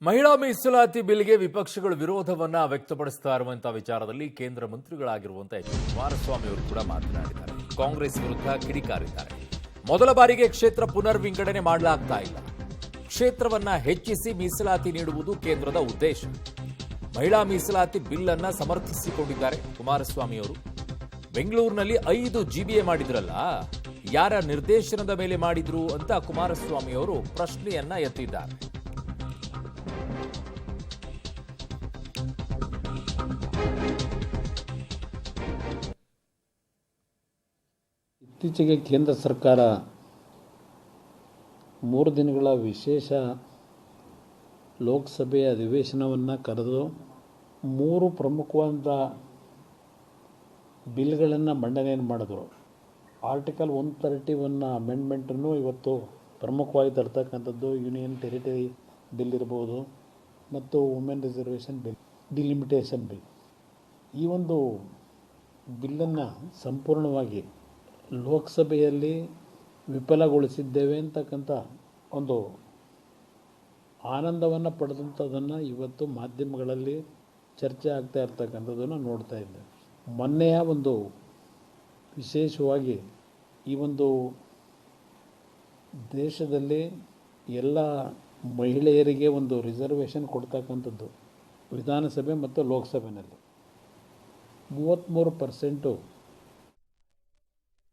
ಮಹಿಳಾ ಮೀಸಲಾತಿ ಬಿಲ್ಗೆ ವಿಪಕ್ಷಗಳು ವಿರೋಧವನ್ನ ವ್ಯಕ್ತಪಡಿಸ್ತಾ ಇರುವಂತಹ ವಿಚಾರದಲ್ಲಿ ಕೇಂದ್ರ ಮಂತ್ರಿಗಳಾಗಿರುವಂತಹ ಕುಮಾರಸ್ವಾಮಿ ಅವರು ಕೂಡ ಮಾತನಾಡಿದ್ದಾರೆ. ಕಾಂಗ್ರೆಸ್ ವಿರುದ್ಧ ಕಿಡಿಕಾರಿದ್ದಾರೆ. ಮೊದಲ ಬಾರಿಗೆ ಕ್ಷೇತ್ರ ಪುನರ್ ವಿಂಗಡಣೆ ಮಾಡಲಾಗ್ತಾ ಇಲ್ಲ. ಕ್ಷೇತ್ರವನ್ನ ಹೆಚ್ಚಿಸಿ ಮೀಸಲಾತಿ ನೀಡುವುದು ಕೇಂದ್ರದ ಉದ್ದೇಶ. ಮಹಿಳಾ ಮೀಸಲಾತಿ ಬಿಲ್ ಅನ್ನ ಸಮರ್ಥಿಸಿಕೊಂಡಿದ್ದಾರೆ ಕುಮಾರಸ್ವಾಮಿ ಅವರು. ಬೆಂಗಳೂರಿನಲ್ಲಿ 5 GBA ಮಾಡಿದ್ರಲ್ಲ, ಯಾರ ನಿರ್ದೇಶನದ ಮೇಲೆ ಮಾಡಿದ್ರು ಅಂತ ಕುಮಾರಸ್ವಾಮಿ ಅವರು ಪ್ರಶ್ನೆಯನ್ನ ಎತ್ತಿದ್ದಾರೆ. ಇತ್ತೀಚೆಗೆ ಕೇಂದ್ರ ಸರ್ಕಾರ 3 ದಿನಗಳ ವಿಶೇಷ ಲೋಕಸಭೆಯ ಅಧಿವೇಶನವನ್ನು ಕರೆದು 3 ಪ್ರಮುಖವಾದ ಬಿಲ್ಗಳನ್ನು ಮಂಡನೆಯನ್ನು ಮಾಡಿದ್ರು. ಆರ್ಟಿಕಲ್ 131 ಅಮೆಂಡ್ಮೆಂಟನ್ನು ಇವತ್ತು ಪ್ರಮುಖವಾಗಿ ತರ್ತಕ್ಕಂಥದ್ದು ಯೂನಿಯನ್ ಟೆರಿಟರಿ ಬಿಲ್ ಇರ್ಬೋದು ಮತ್ತು women reservation bill, delimitation bill. ಈ ಒಂದು ಬಿಲ್ಲನ್ನು ಸಂಪೂರ್ಣವಾಗಿ ಲೋಕಸಭೆಯಲ್ಲಿ ವಿಫಲಗೊಳಿಸಿದ್ದೇವೆ ಅಂತಕ್ಕಂಥ ಒಂದು ಆನಂದವನ್ನು ಪಡೆದಂಥದ್ದನ್ನು ಇವತ್ತು ಮಾಧ್ಯಮಗಳಲ್ಲಿ ಚರ್ಚೆ ಆಗ್ತಾ ಇರ್ತಕ್ಕಂಥದ್ದನ್ನು ನೋಡ್ತಾ ಇದ್ದೇವೆ. ಮೊನ್ನೆಯ ಒಂದು ವಿಶೇಷವಾಗಿ ಈ ಒಂದು ದೇಶದಲ್ಲಿ ಎಲ್ಲ ಮಹಿಳೆಯರಿಗೆ ಒಂದು ರಿಸರ್ವೇಷನ್ ಕೊಡ್ತಕ್ಕಂಥದ್ದು ವಿಧಾನಸಭೆ ಮತ್ತು ಲೋಕಸಭೆಯಲ್ಲಿ 33%